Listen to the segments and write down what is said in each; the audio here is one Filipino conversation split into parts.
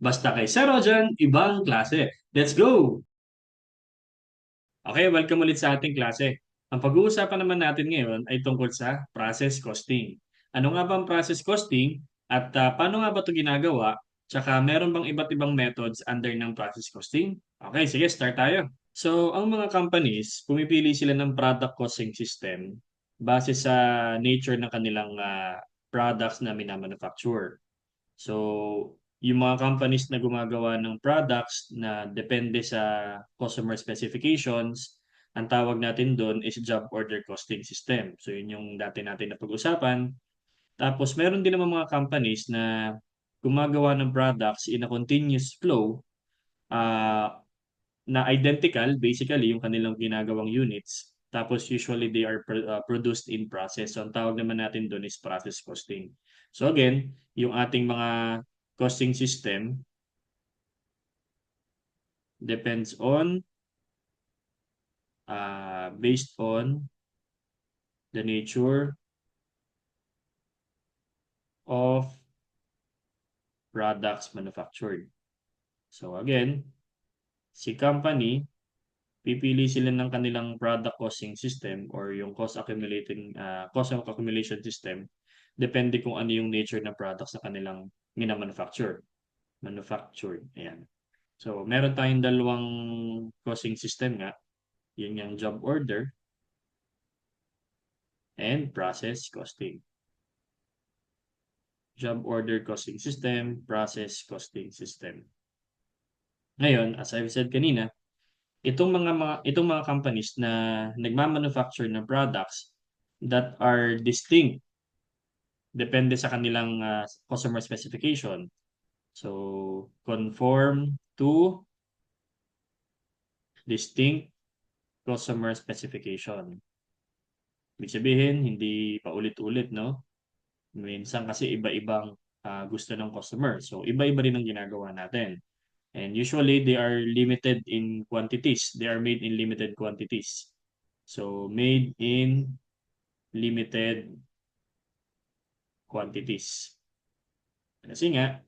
Basta kay Sir Rojan, ibang klase. Let's go! Okay, welcome ulit sa ating klase. Ang pag-uusapan naman natin ngayon ay tungkol sa process costing. Ano nga ba ang process costing at paano nga ba ito ginagawa? Tsaka meron bang iba't ibang methods under ng process costing? Okay, sige, start tayo. So, ang mga companies, pumipili sila ng product costing system base sa nature ng kanilang products na minamanufacture. So, yung mga companies na gumagawa ng products na depende sa customer specifications, ang tawag natin doon is job order costing system. So, yun yung dati natin na pag-usapan. Tapos, meron din naman mga companies na gumagawa ng products in a continuous flow uh, na identical, basically, yung kanilang ginagawang units. Tapos, usually, they are produced in process. So, ang tawag naman natin doon is process costing. So, again, yung ating mga costing system depends on based on the nature of products manufactured. So again, si company, pipili sila ng kanilang product costing system or yung cost of accumulation system depende kung ano yung nature ng products na kanilang minamanufacture. Manufactured. Ayan. So, meron tayong dalawang costing system nga. Yun yung job order and process costing. Job order costing system, process costing system. Ngayon, as I've said kanina, itong mga companies na nagmamanufacture ng products that are distinct depende sa kanilang customer specification. So, conform to distinct customer specification. Ibig sabihin, hindi paulit-ulit, no? Minsan kasi iba-ibang gusto ng customer. So, iba-iba rin ang ginagawa natin. And usually, they are limited in quantities. They are made in limited quantities. So, made in limited quantities. Kasi nga,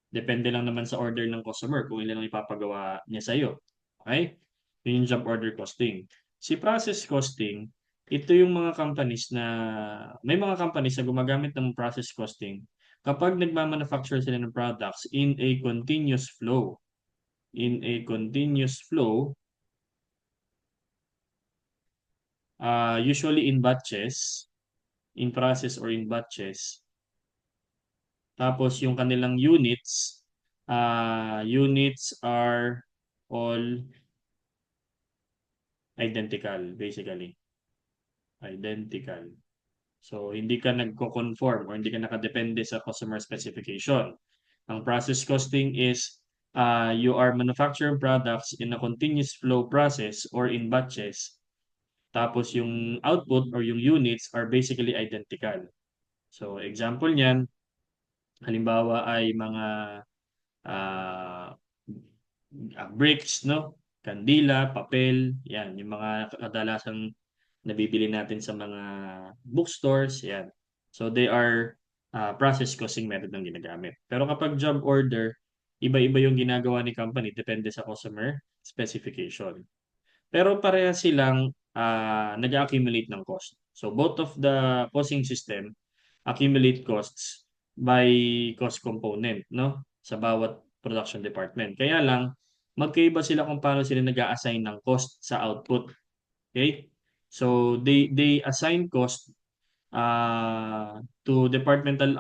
depende lang naman sa order ng customer kung ilan ang ipapagawa niya sa'yo. Okay? Yun yung job order costing. Si process costing, ito yung mga companies na, may mga companies na gumagamit ng process costing kapag nagmamanufacture sila ng products in a continuous flow. In a continuous flow, usually in batches, in process or in batches. Tapos yung kanilang units are all identical, basically. Identical. So, hindi ka nagko-conform or hindi ka nakadepende sa customer specification. Ang process costing is you are manufacturing products in a continuous flow process or in batches. Tapos yung output or yung units are basically identical. So, example niyan, halimbawa ay mga ah, bricks, no? Kandila, papel, yan, yung mga kadalasang nabibili natin sa mga bookstores, yan. So they are process costing method ng ginagamit. Pero kapag job order, iba-iba yung ginagawa ni company, depende sa customer specification. Pero pareha silang nag-accumulate ng cost. So both of the costing system accumulate costs by cost component, no? Sa bawat production department. Kaya lang, magkaiba sila kung paano sila nag-a-assign ng cost sa output. Okay? So they assign cost to departmental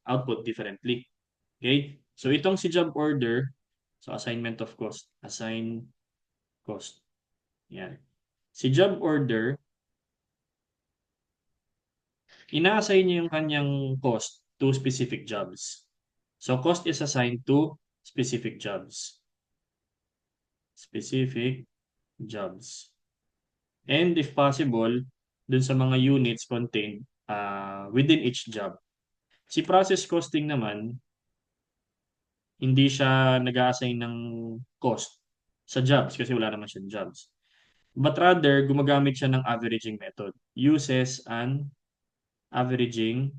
output differently. Okay? So itong si job order, so assignment of cost, assign cost. Yan. Si job order, ina-assign niya yung kanyang cost to specific jobs. So cost is assigned to specific jobs. Specific jobs. And if possible, dun sa mga units contained within each job. Si process costing naman, hindi siya nag-a-assign ng cost sa jobs kasi wala naman siyang jobs. But rather, gumagamit siya ng averaging method. Uses an averaging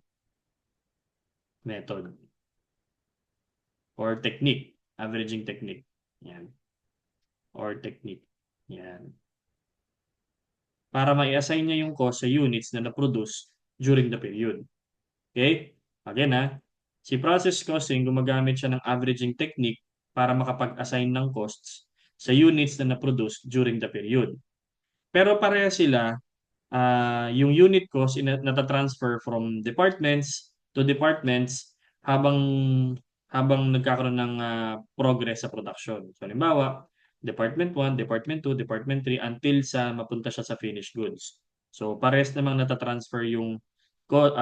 method or technique. averaging technique. Yan. Or technique. Yan. Para mai-assign niya yung cost sa units na na-produce during the period. Okay? Again si process costing gumagamit siya ng averaging technique para makapag-assign ng costs sa units na na-produce during the period. Pero pareha sila, yung unit cost nata-transfer from departments to departments habang nagkakaroon ng progress sa production. So halimbawa, Department 1, Department 2, Department 3 until sa mapunta siya sa finished goods. So parehas namang nata-transfer yung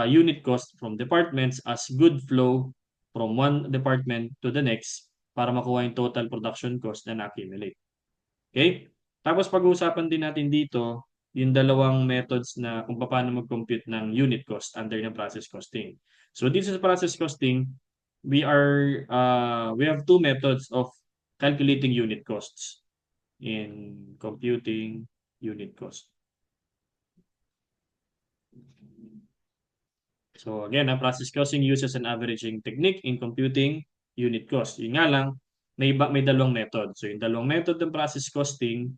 unit cost from departments as good flow from one department to the next para makuha yung total production cost na na-accumulate. Okay? Tapos pag-uusapan din natin dito yung dalawang methods na kung paano mag-compute ng unit cost under ng process costing. So dito sa process costing, we have two methods of calculating unit costs in computing unit cost. So again, process costing uses an averaging technique in computing unit cost. Yun nga lang, may dalawang method. So yung dalawang method ng process costing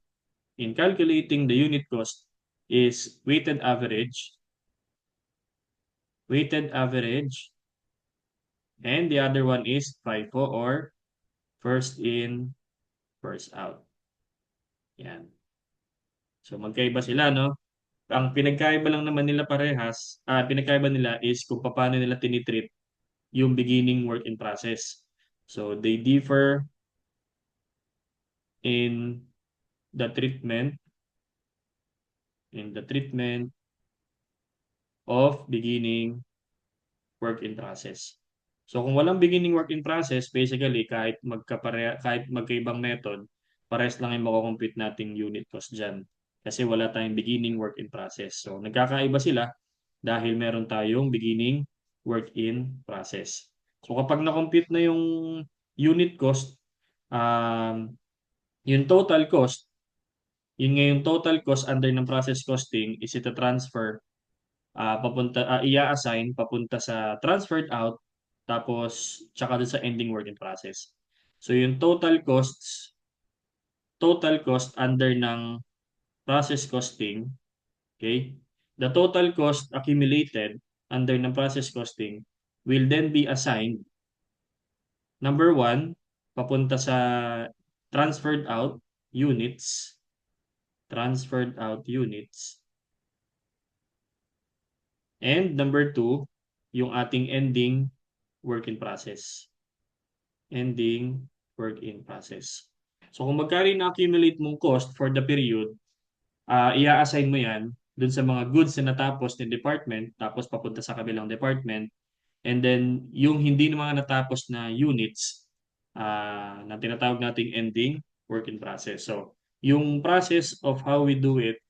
in calculating the unit cost is weighted average, and the other one is FIFO or first in, first out. Yan. So magkaiba sila, no? Ang pinagkaiba lang naman nila pinagkaiba nila is kung paano nila tinitreat yung beginning work in process. So they differ in the treatment of beginning work in process. So kung walang beginning work in process, basically kahit magkaibang method, pares lang yung mako-compute nating unit cost diyan kasi wala tayong beginning work in process. So nagkakaiba sila dahil meron tayong beginning work in process. So kapag na-compute na yung unit cost, um, yung total cost, yun nga yung total cost under ng process costing is ito transfer i-assign papunta sa transferred out tapos tsaka dun sa ending work in process. So yung total cost under ng process costing, okay? The total cost accumulated under ng process costing will then be assigned number one, papunta sa transferred out units, and number two, yung ating ending work in process. So kung magkano na-accumulate mong cost for the period, i-assign mo yan dun sa mga goods na natapos ni department, tapos papunta sa kabilang department, and then yung hindi na mga natapos na units na tinatawag nating ending work in process. So yung process of how we do it,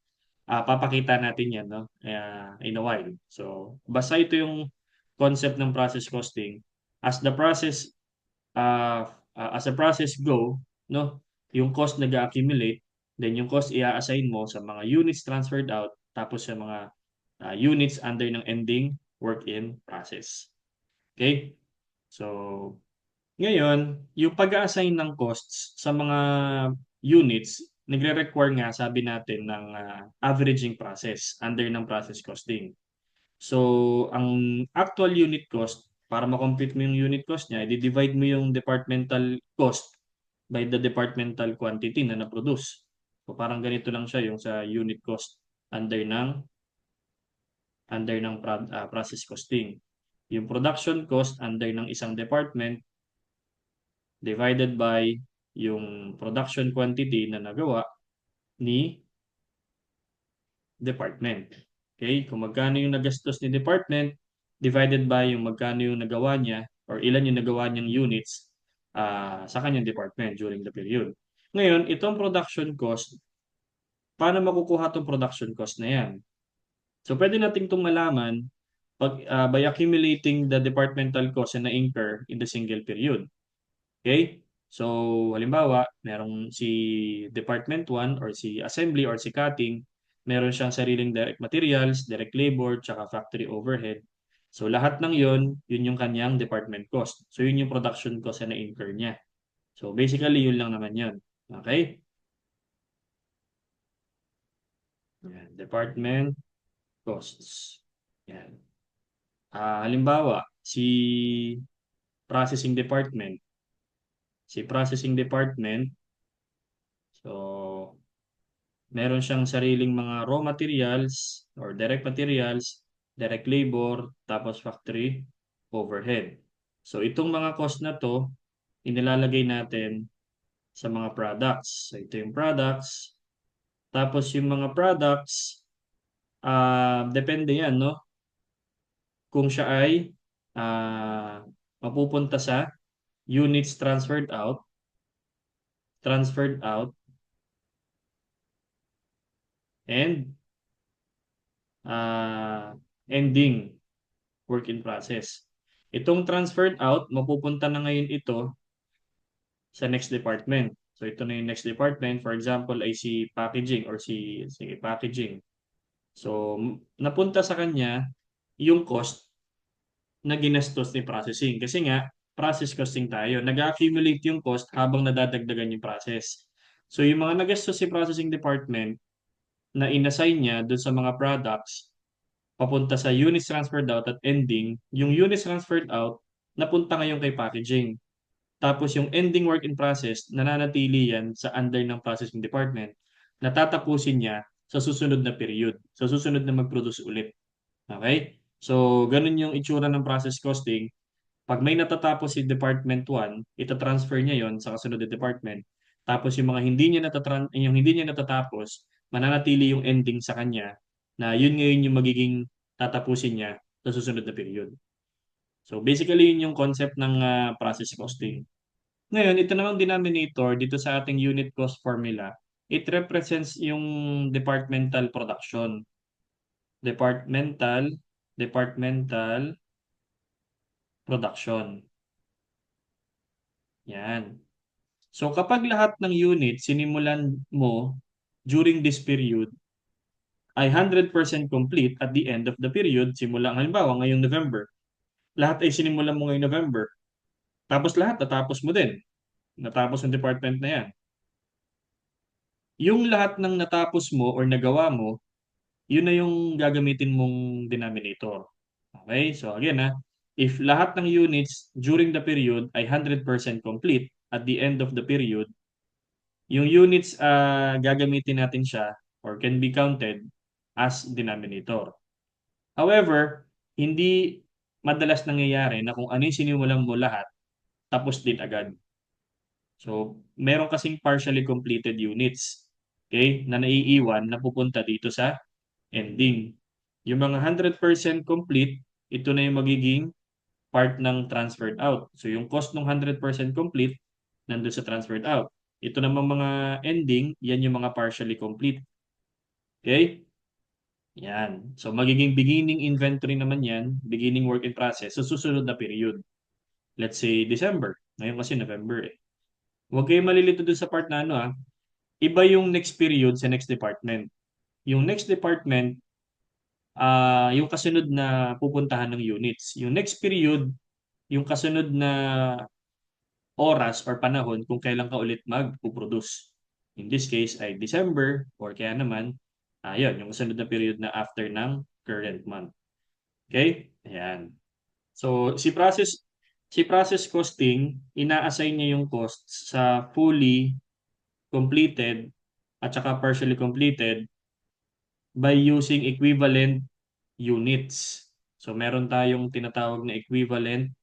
papakita natin yan, no? In a while. So basta ito yung concept ng process costing. As the process go, no, yung cost nag-accumulate, then yung cost i-assign mo sa mga units transferred out, tapos sa mga units under ng ending work in process. Okay? So, ngayon, yung pag-assign ng costs sa mga units, nagre-require nga, sabi natin, ng averaging process under ng process costing. So, ang actual unit cost, para ma-compute mo yung unit cost niya, i-divide mo yung departmental cost by the departmental quantity na na-produce. So, parang ganito lang siya yung sa unit cost under ng process costing. Yung production cost under ng isang department divided by yung production quantity na nagawa ni department. Okay? Kung magkano yung nagastos ni department divided by yung magkano yung nagawa niya or ilan yung nagawa niyang units sa kanyang department during the period. Ngayon, itong production cost, paano makukuha itong production cost na yan? So, pwede nating itong malaman by accumulating the departmental cost na incur in the single period. Okay? So, halimbawa, merong si Department 1 or si Assembly or si Cutting, meron siyang sariling direct materials, direct labor, tsaka factory overhead. So, lahat ng yun yung kanyang department cost. So, yun yung production cost na incur niya. So basically, yun lang naman yun. Okay? Yan. Department costs. Yan. Halimbawa, processing department. Si processing department, so meron siyang sariling mga raw materials or direct materials, direct labor, tapos factory overhead. So itong mga cost na to, inilalagay natin sa mga products. So ito yung products. Tapos yung mga products, depende yan, no? Kung siya ay ah, mapupunta sa units transferred out, and ah, ending work in process. Itong transferred out, mapupunta na ngayon ito sa next department. So ito na yung next department. For example, ay si packaging or si packaging. So napunta sa kanya yung cost na ginastos ni processing. Kasi nga, process costing tayo. Nag-accumulate yung cost habang nadadagdagan yung process. So yung mga nagastos si processing department na inassign niya dun sa mga products, papunta sa units transferred out at ending, yung units transferred out, napunta ngayon kay packaging. Tapos yung ending work in process, nananatili yan sa under ng processing department. Natatapusin niya sa susunod na period, sa susunod na mag-produce ulit. Okay? So, ganun yung itsura ng process costing. Pag may natatapos si Department 1, ita-transfer niya yon sa kasunod na department. Tapos yung mga hindi niya natatapos, mananatili yung ending sa kanya na yun ngayon yung magiging tatapusin niya sa susunod na period. So basically yun yung concept ng process costing. Ngayon, ito namang denominator dito sa ating unit cost formula, it represents yung departmental production. Departmental production. Yan. So kapag lahat ng unit sinimulan mo during this period ay 100% complete at the end of the period, simula halimbawa ngayong November, lahat ay sinimulan mo ngayong November, tapos lahat natapos mo din, natapos yung department na yan. Yung lahat ng natapos mo or nagawa mo, yun na yung gagamitin mong denominator. Okay? So again if lahat ng units during the period ay 100% complete at the end of the period, yung units gagamitin natin siya or can be counted as denominator. However, hindi madalas nangyayari na kung ano yung sinimulan mo lahat, tapos din agad. So, meron kasing partially completed units, okay, na naiiwan na pupunta dito sa ending. Yung mga 100% complete, ito na yung magiging part ng transferred out. So, yung cost ng 100% complete, nandun sa transferred out. Ito namang mga ending, yan yung mga partially complete. Okay? Yan. So, magiging beginning inventory naman yan, beginning work in process, sa susunod na period. Let's say December. Ngayon kasi November eh. Huwag kayong malilito dun sa part na iba yung next period sa next department. Yung next department, yung kasunod na pupuntahan ng units. Yung next period, yung kasunod na oras or panahon kung kailan ka ulit mag-produce. In this case ay December or kaya naman, yun, yung kasunod na period na after ng current month. Okay? Ayan. So, si process costing, ina-assign niya yung costs sa fully completed at saka partially completed by using equivalent units. So, meron tayong tinatawag na equivalent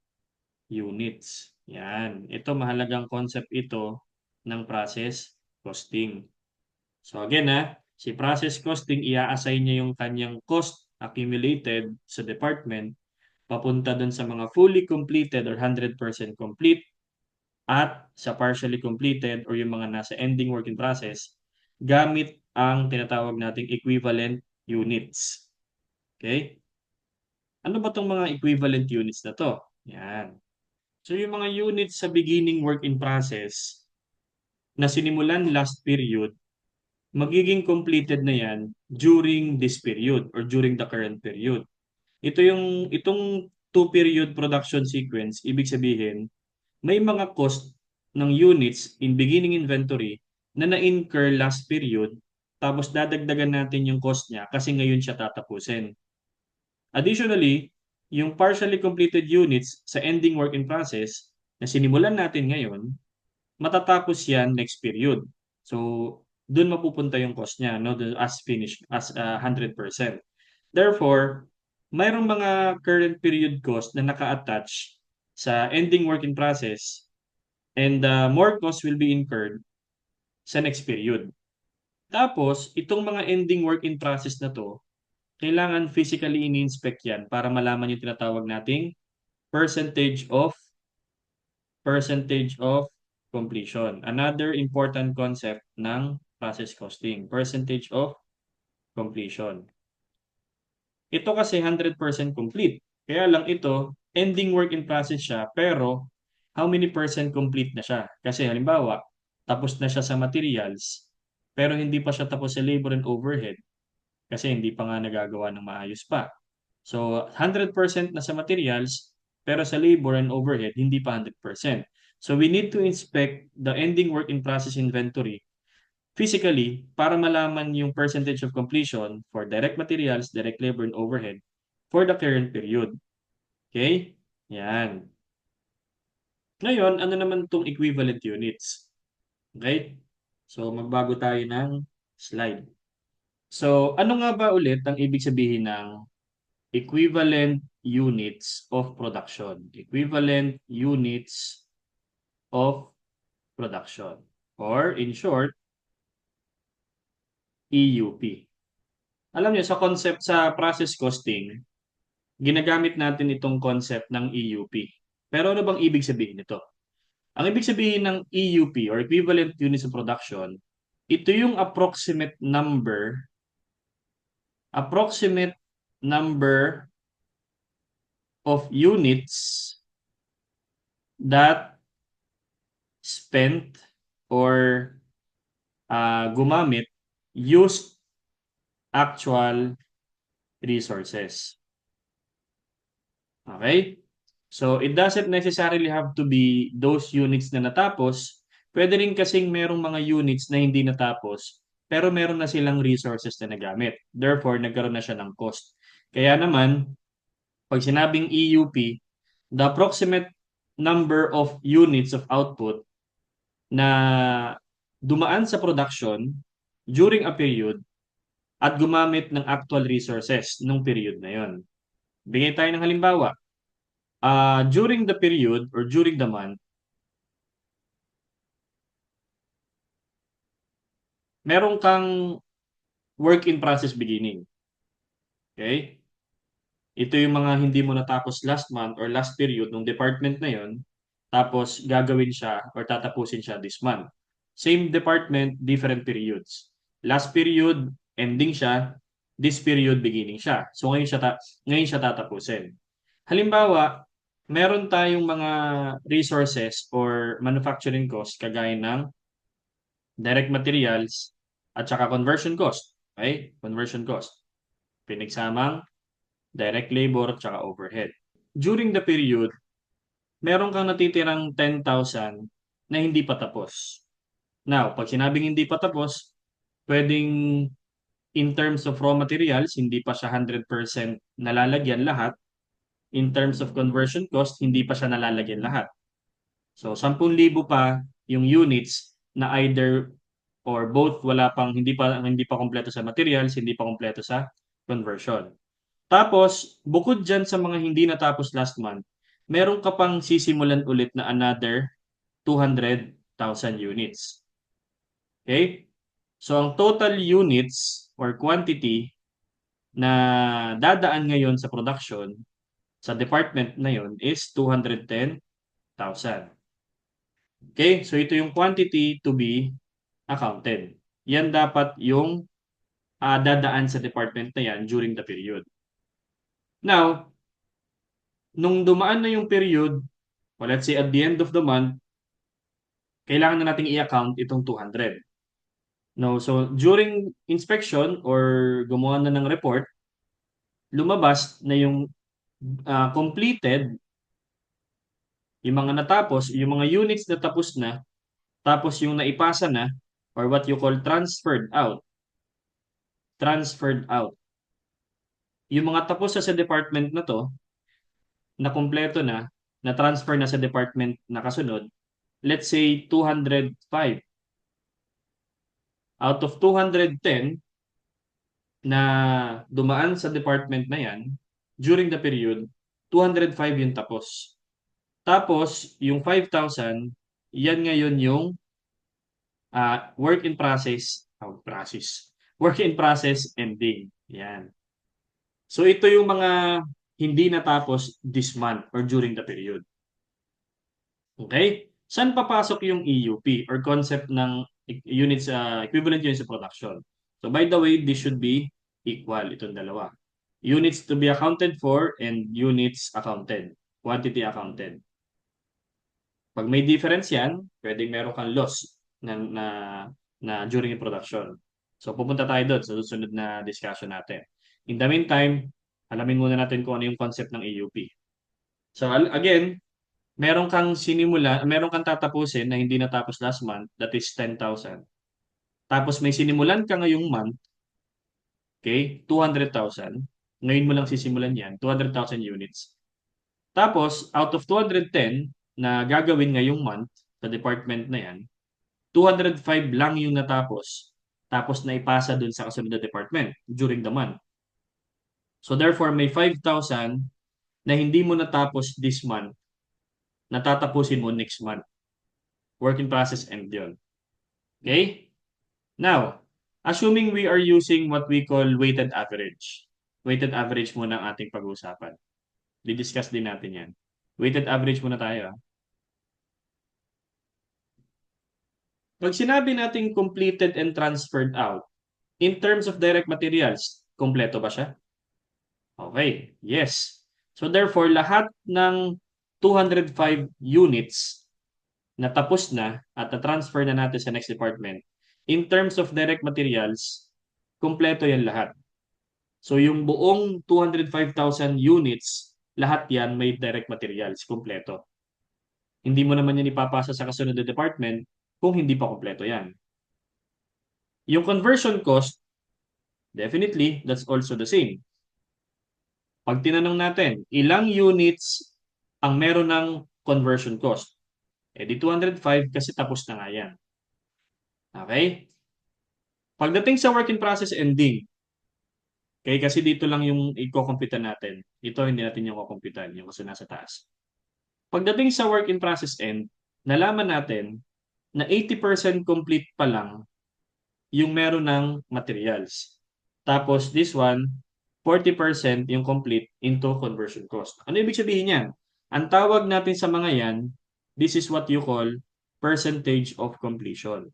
units. Yan. Ito, mahalagang concept ito ng process costing. So, again si process costing, i-assign niya yung kanyang cost accumulated sa department papunta dun sa mga fully completed or 100% complete at sa partially completed or yung mga nasa ending work in process gamit ang tinatawag nating equivalent units. Okay? Ano ba tong mga equivalent units na to? Yan. So yung mga units sa beginning work in process na sinimulan last period, magiging completed na yan during this period or during the current period. Itong two-period production sequence, ibig sabihin, may mga cost ng units in beginning inventory na na-incur last period, tapos dadagdagan natin yung cost niya kasi ngayon siya tatapusin. Additionally, yung partially completed units sa ending work in process na sinimulan natin ngayon, matatapos yan next period. So, dun mapupunta yung cost niya, no? As finished, as 100%. Therefore, mayroong mga current period cost na naka-attach sa ending work in process, and more costs will be incurred sa next period. Tapos, itong mga ending work in process na to, kailangan physically ini-inspect yan para malaman yung tinatawag nating percentage of percentage of completion. Another important concept ng process costing, percentage of completion. Ito kasi 100% complete. Kaya lang ito, ending work in process siya, pero how many percent complete na siya? Kasi halimbawa, tapos na siya sa materials, pero hindi pa siya tapos sa labor and overhead kasi hindi pa nga nagagawa ng maayos pa. So, 100% na sa materials, pero sa labor and overhead, hindi pa 100%. So, we need to inspect the ending work in process inventory physically para malaman yung percentage of completion for direct materials, direct labor, and overhead for the current period. Okay? Yan. Ngayon, ano naman itong equivalent units? Okay? So, magbago tayo ng slide. So, ano nga ba ulit ang ibig sabihin ng equivalent units of production? Equivalent units of production. Or, in short, EUP. Alam niyo, sa concept sa process costing, ginagamit natin itong concept ng EUP. Pero ano bang ibig sabihin nito? Ang ibig sabihin ng EUP or equivalent units of production, ito yung approximate number of units that spent or gumamit used actual resources. Okay? So, it doesn't necessarily have to be those units na natapos. Pwede rin kasing merong mga units na hindi natapos, pero meron na silang resources na nagamit. Therefore, nagkaroon na siya ng cost. Kaya naman, pag sinabing EUP, the approximate number of units of output na dumaan sa production during a period at gumamit ng actual resources nung period na yon. Bigay tayo ng halimbawa. During the period or during the month, meron kang work in process beginning. Okay? Ito yung mga hindi mo natapos last month or last period ng department na yon, tapos gagawin siya or tatapusin siya this month. Same department, different periods. Last period, ending siya. This period, beginning siya. So ngayon siya tatapusin. Halimbawa, meron tayong mga resources or manufacturing cost kagaya ng direct materials at saka conversion cost. Okay? Conversion cost. Pinagsamang direct labor at saka overhead. During the period, meron kang natitirang 10,000 na hindi pa tapos. Now, pag sinabing hindi pa tapos, pwedeng in terms of raw materials, hindi pa siya 100% nalalagyan lahat. In terms of conversion cost, hindi pa siya nalalagyan lahat. So, 10,000 pa yung units na either or both hindi pa kumpleto sa materials, hindi pa kumpleto sa conversion. Tapos, bukod dyan sa mga hindi natapos last month, meron ka pang sisimulan ulit na another 200,000 units. Okay? So, ang total units or quantity na dadaan ngayon sa production sa department na yon is 210,000. Okay? So, ito yung quantity to be accounted. Yan dapat yung dadaan sa department na yan during the period. Now, nung dumaan na yung period, let's say at the end of the month, kailangan na nating i-account itong 200. No, so during inspection or gumawa na ng report, lumabas na yung completed, yung mga natapos, yung mga units na tapos na Tapos yung naipasa na, or what you call transferred out. Yung mga tapos sa department na to, na kumpleto na transfer na sa department na kasunod, let's say 205. Out of 210 na dumaan sa department na yan, during the period, 205 yung tapos. Tapos, yung 5,000, yan ngayon yung work in process ending. Yan. So, ito yung mga hindi natapos this month or during the period. Okay? Saan papasok yung EUP or concept ng units, equivalent units of production? So by the way, this should be equal, itong dalawa. Units to be accounted for and units accounted. Quantity accounted. Pag may difference yan, pwedeng meron kang loss na during the production. So pupunta tayo doon sa susunod na discussion natin. In the meantime, alamin muna natin kung ano yung concept ng EUP. So again, meron kang tatapusin na hindi natapos last month, that is 10,000. Tapos may sinimulan ka ngayong month, okay, 200,000. Ngayon mo lang sisimulan yan, 200,000 units. Tapos, out of 210 na gagawin ngayong month sa department na yan, 205 lang yung natapos. Tapos na ipasa dun sa kasunod na department during the month. So therefore, may 5,000 na hindi mo natapos this month, natatapusin mo next month. Work in process end yun. Okay? Now, assuming we are using what we call weighted average. Weighted average muna ang ating pag-uusapan. Di-discuss din natin yan. Weighted average muna tayo. Pag sinabi natin completed and transferred out, in terms of direct materials, kompleto ba siya? Okay, yes. So therefore, lahat ng 205 units na tapos na at na-transfer na natin sa next department, in terms of direct materials, kompleto yan lahat. So yung buong 205,000 units, lahat yan may direct materials, kompleto. Hindi mo naman yan ipapasa sa kasunod na department kung hindi pa kompleto yan. Yung conversion cost, definitely, that's also the same. Pag tinanong natin, ilang units ang meron ng conversion cost? Eh di 205 kasi tapos na nga yan. Okay? Pagdating sa work in process ending, okay, kasi dito lang yung i-computan natin. Ito hindi natin yung kukumpitan, yung kasi nasa taas. Pagdating sa work in process end, nalaman natin na 80% complete pa lang yung meron ng materials. Tapos this one, 40% yung complete into conversion cost. Ano ibig sabihin yan? Ang tawag natin sa mga yan, this is what you call percentage of completion.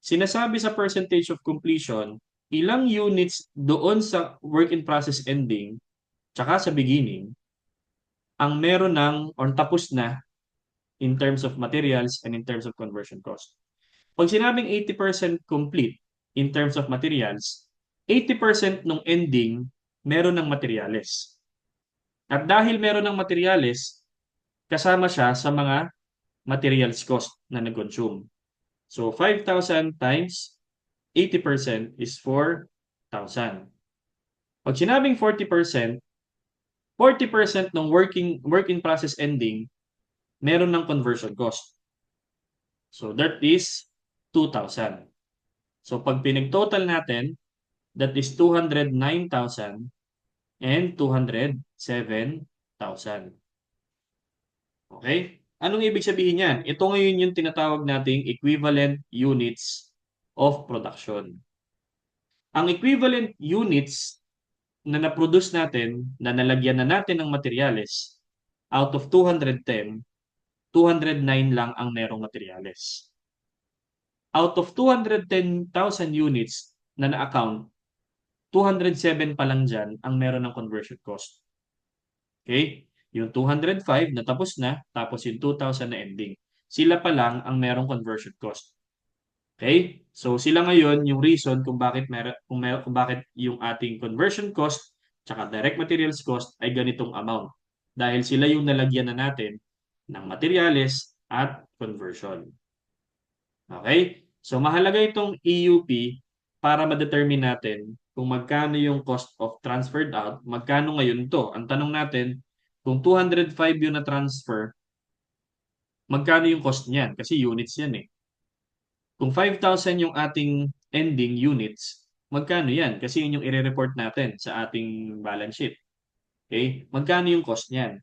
Sinasabi sa percentage of completion, ilang units doon sa work in process ending tsaka sa beginning ang meron ng or tapos na in terms of materials and in terms of conversion cost. Pag sinabing 80% complete in terms of materials, 80% nung ending meron ng materials. At dahil meron ng materials, kasama siya sa mga materials cost na nag-consume. So 5,000 times 80% is 4,000. Pag sinabing 40%, 40% ng work in process ending meron ng conversion cost. So that is 2,000. So pag pinag-total natin, that is 209,000 and 207,000. Okay? Anong ibig sabihin yan? Ito ngayon yung tinatawag nating equivalent units of production. Ang equivalent units na na-produce natin, na nalagyan na natin ng materyales, out of 210, 209 lang ang merong materyales. Out of 210,000 units na na-account, 207 pa lang dyan ang meron ng conversion cost. Okay? Yung 205 na tapos na, tapos yung 2,000 na ending. Sila pa lang ang merong conversion cost. Okay? So sila ngayon yung reason kung bakit kung bakit yung ating conversion cost tsaka direct materials cost ay ganitong amount. Dahil sila yung nalagyan na natin ng materials at conversion. Okay? So mahalaga itong EUP para ma-determine natin kung magkano yung cost of transferred out, magkano ngayon to. Ang tanong natin, kung 205 yung na-transfer, magkano yung cost niyan? Kasi units yan eh. Kung 5,000 yung ating ending units, magkano yan? Kasi yun yung i-report natin sa ating balance sheet. Okay? Magkano yung cost niyan?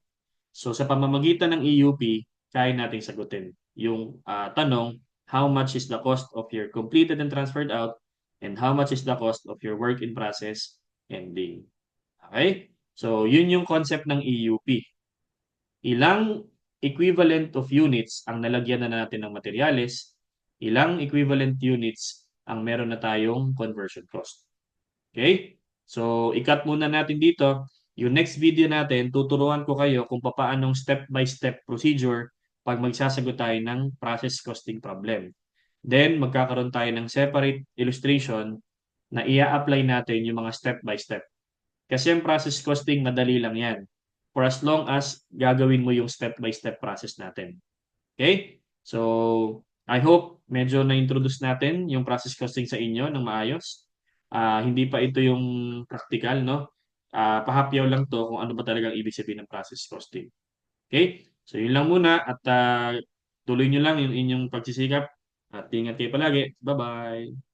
So sa pamamagitan ng EUP, kaya nating sagutin yung tanong, how much is the cost of your completed and transferred out and how much is the cost of your work in process ending. Okay? So yun yung concept ng EUP. Ilang equivalent of units ang nalagyan na natin ng materyales, ilang equivalent units ang meron na tayong conversion cost. Okay? So, i-cut muna natin dito. Yung next video natin, tuturuan ko kayo kung paanong step-by-step procedure pag magsasagot tayo ng process costing problem. Then, magkakaroon tayo ng separate illustration na ia-apply natin yung mga step-by-step. Kasi yung process costing, madali lang yan. For as long as gagawin mo yung step-by-step process natin. Okay? So, I hope medyo na-introduce natin yung process costing sa inyo ng maayos. Hindi pa ito yung practical, no? Pahapyaw lang to kung ano ba talagang ibig sabihin ng process costing. Okay? So, yun lang muna at tuloy nyo lang yung inyong pagsisikap at ingat kayo palagi. Bye-bye!